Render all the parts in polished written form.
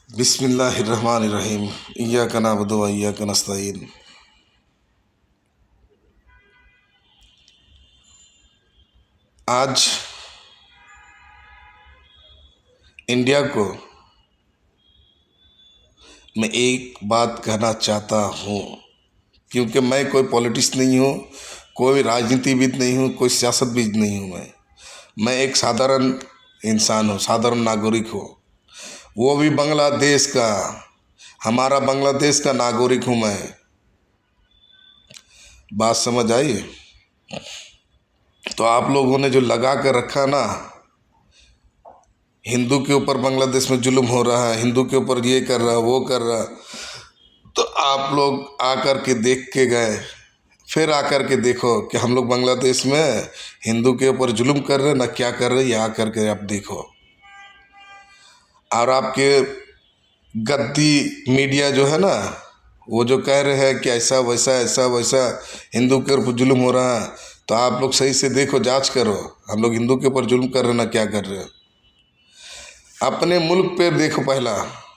बिस्मिल्लाहिर्रहमानिर्रहीम इय्याका नअबुदु व इय्याका नस्तईन। आज इंडिया को मैं एक बात कहना चाहता हूँ, क्योंकि मैं कोई पॉलिटिक्स नहीं हूँ, कोई राजनीतिविद नहीं हूँ, कोई सियासतविद नहीं हूँ। मैं एक साधारण इंसान हूँ, साधारण नागरिक हूँ, वो भी बांग्लादेश का। हमारा बांग्लादेश का नागरिक हूँ मैं। बात समझ आई? तो आप लोगों ने जो लगा कर रखा ना, हिंदू के ऊपर बांग्लादेश में जुल्म हो रहा है, हिंदू के ऊपर ये कर रहा वो कर रहा, तो आप लोग आकर के देख के गए, फिर आकर के देखो कि हम लोग बांग्लादेश में हिंदू के ऊपर जुल्म कर रहे ना क्या कर रहे, ये आकर के आप देखो। और आपके गद्दी मीडिया जो है ना, वो जो कह रहे हैं कि ऐसा वैसा हिंदू के ऊपर जुल्म हो रहा है, तो आप लोग सही से देखो, जांच करो, हम लोग हिंदू के ऊपर जुल्म कर रहे ना क्या कर रहे हैं। अपने मुल्क पे देखो पहला।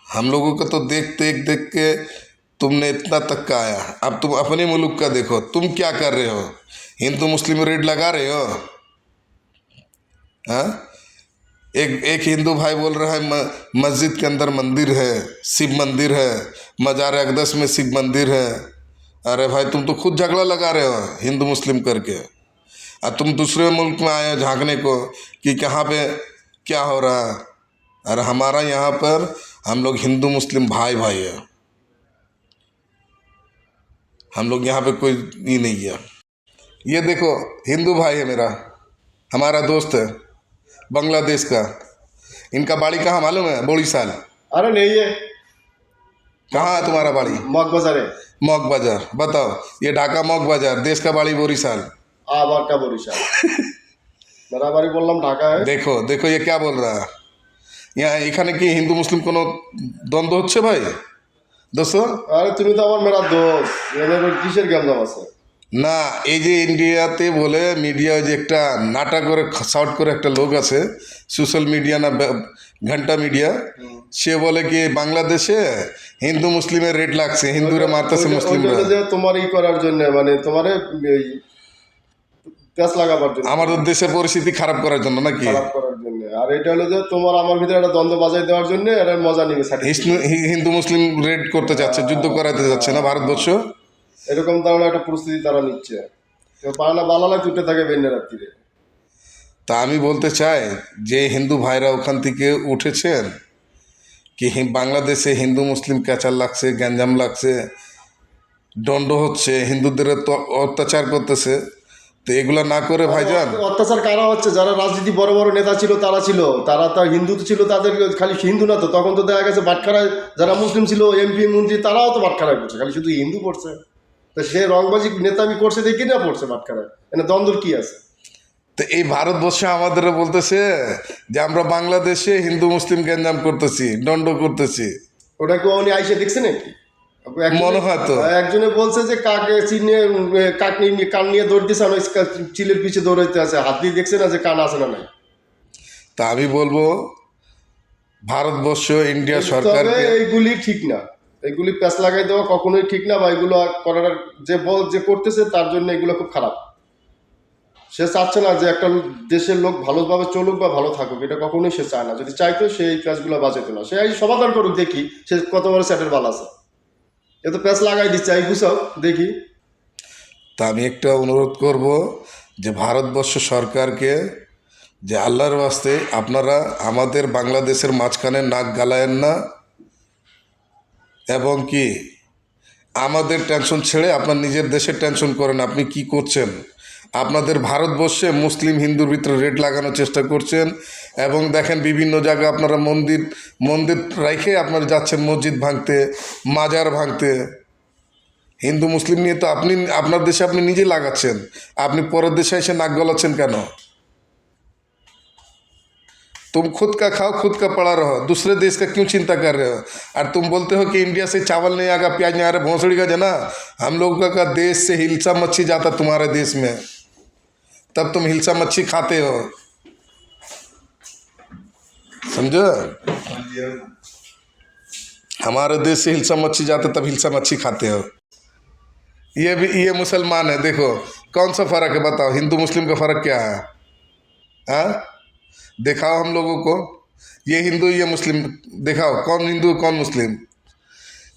हम लोगों का तो देख देख के तुमने इतना तक का आया, अब तुम अपने मुल्क का देखो, तुम क्या कर रहे हो? हिंदू मुस्लिम रेड लगा रहे हो? हाँ, एक हिंदू भाई बोल रहा है मस्जिद के अंदर मंदिर है, शिव मंदिर है, मजार अक़दस में शिव मंदिर है। अरे भाई, तुम तो खुद झगड़ा लगा रहे हो हिंदू मुस्लिम करके, और तुम दूसरे मुल्क में आए हो झांकने को कि कहाँ पे क्या हो रहा है। अरे हमारा यहाँ पर हम लोग हिंदू मुस्लिम भाई भाई है, हम लोग यहाँ पे कोई ये नहीं है। ये देखो, हिंदू भाई है मेरा, हमारा दोस्त है बांग्लादेश का। इनका बाड़ी कहाँ मालूम है? बोरीसाल। अरे नहीं है। कहाँ है तुम्हारा बाड़ी? मग बाजार है। मग बाजार। बताओ, ये ढाका मग बाजार, देश का बाड़ी बोरीसाल। आबाद का बोरीसाल। बराबरी बोललाम ढाका है। देखो देखो, ये क्या बोल रहा है यहाँ। এখানে কি হিন্দু মুসলিম কোনো দ্বন্দ্ব হচ্ছে ভাই? দোস্ত, আরে তুমি তো আমার মেরা দোস্ত, এদের কিসের গ্যাঞ্জাম আছে? না, এই যে ইন্ডিয়াতে বলে মিডিয়া, যে একটা নাটা করে শর্ট করে একটা লোক আছে সোশ্যাল মিডিয়া না ঘন্টা মিডিয়া, সে বলে কি বাংলাদেশে হিন্দু মুসলিমের রেট লাগছে, হিন্দুরা মারতেছে মুসলিমরা। যে তোমার ই করার জন্য, মানে তোমারে প্যাচ লাগাবার জন্য, আমাদের দেশের পরিস্থিতি খারাপ করার জন্য নাকি? খারাপ করার জন্য। আর এটা হলো যে তোমার আমার ভিতরে একটা দ্বন্দ্ব বাজাই দেওয়ার জন্য, এরা মজা নিবে। হিন্দু মুসলিম রেড করতে যাচ্ছে, যুদ্ধ করাতে যাচ্ছে না ভারতবর্ষ? এরকম ধরনের একটা পরিস্থিতি তারা নিচ্ছে। পায়না বালালায় ছুটে থাকে বেন্যা রাত্রিরে। তা আমি বলতে চাই যে হিন্দু ভাইরা ওখান থেকে উঠেছেন কি বাংলাদেশে হিন্দু মুসলিম ক্যাচার লাগছে, গ্যাঞ্জাম লাগছে, দণ্ড হচ্ছে, হিন্দুদের তো অত্যাচার করতেছে, তো এগুলো না করে ভাইজান। অত্যাচার কারা হচ্ছে? যারা রাজনীতি বড় বড় নেতা ছিল তারা ছিল, তারা তো হিন্দু ছিল, তাদের খালি হিন্দু না তো, তখন তো দেখা গেছে বাটখারায় যারা মুসলিম ছিল, এমপি মন্ত্রী, তারাও তো বাটখারায় পড়ছে, খালি শুধু হিন্দু পড়ছে। তো সে রংবাজি নেতামি করছে দেখি না পড়ছে বাটখারায়, এনে দ্বন্দ্বর কি আছে? তো এই ভারতবর্ষে আমাদের বলতেছে যে আমরা বাংলাদেশে হিন্দু মুসলিম গ্যাঞ্জাম করতেছি, দণ্ড করতেছি। ওটা কি উনি আইসে দেখছে নাকি? মনে হয় তো। একজনে বলছে যে কাকে চিনে, কাক নিয়ে কান নিয়ে দৌড়তেছে, চিলের পিছে দৌড়াইতে আছে, হাত দিয়ে দেখছে না যে কান আছে না নাই। তা আমি বলবো ভারতবর্ষ, ইন্ডিয়া সরকার, এইগুলি ঠিক না, এইগুলি প্যাঁচ লাগাই দেওয়া কখনোই ঠিক না, বা এগুলো করার যে করতেছে তার জন্য এগুলো খুব খারাপ। সে চাচ্ছে না যে একটা দেশের লোক ভালোভাবে চলুক বা ভালো থাকুক, এটা কখনোই সে চায় না। যদি চাইতো সে এই কাজগুলো বাঁচাইতো না। সে এই সমাধান করুক, দেখি সে কত বড় স্যাটের বাল আছে। এ তো প্যাঁচ লাগাই দিচ্ছে, এই গুছাও দেখি। তা আমি একটা অনুরোধ করব যে ভারতবর্ষ সরকারকে, যে আল্লাহর ওয়াস্তে আপনারা আমাদের বাংলাদেশের মাঝখানে নাক গালায়েন না, এবং কি আমাদের টেনশন ছেড়ে আপনার নিজের দেশের টেনশন করেন। আপনি কি করছেন? আপনাদের ভারতবর্ষে মুসলিম হিন্দুর ভিতরে রেট লাগানোর চেষ্টা করছেন, এবং দেখেন বিভিন্ন জায়গায় আপনারা মন্দির রেখে আপনারা যাচ্ছেন মসজিদ ভাঙতে, মাজার ভাঙতে। হিন্দু মুসলিম নিয়ে তো আপনি আপনার দেশে আপনি নিজে লাগাচ্ছেন, আপনি পরের देश এসে নাক গলাচ্ছেন কেন? तुम खुद का खाओ, खुद का पड़ा रहो, दूसरे देश का क्यों चिंता कर रहे हो? और तुम बोलते हो कि इंडिया से चावल नहीं आएगा, प्याज नहीं आ रहा, भोंसड़ी का जना। हम लोगों का देश से हिलसा मच्छी जाता तुम्हारे देश में, तब तुम हिलसा मच्छी खाते हो, समझो? हमारे देश से हिलसा मच्छी जाते तब हिलसा मच्छी खाते हो। ये मुसलमान है, देखो कौन सा फ़र्क है बताओ, हिंदू मुस्लिम का फ़र्क क्या है? हाँ, दिखाओ हम लोगों को, ये हिंदू ये मुस्लिम दिखाओ, कौन हिंदू कौन मुस्लिम।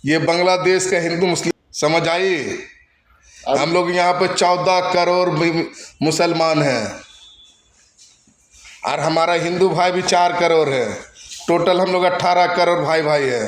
ये बांग्लादेश का हिंदू मुस्लिम, समझ आई? हम लोग यहाँ पे 14 करोड़ मुसलमान हैं और हमारा हिंदू भाई भी 4 करोड़ है। टोटल हम लोग 18 करोड़ भाई भाई है।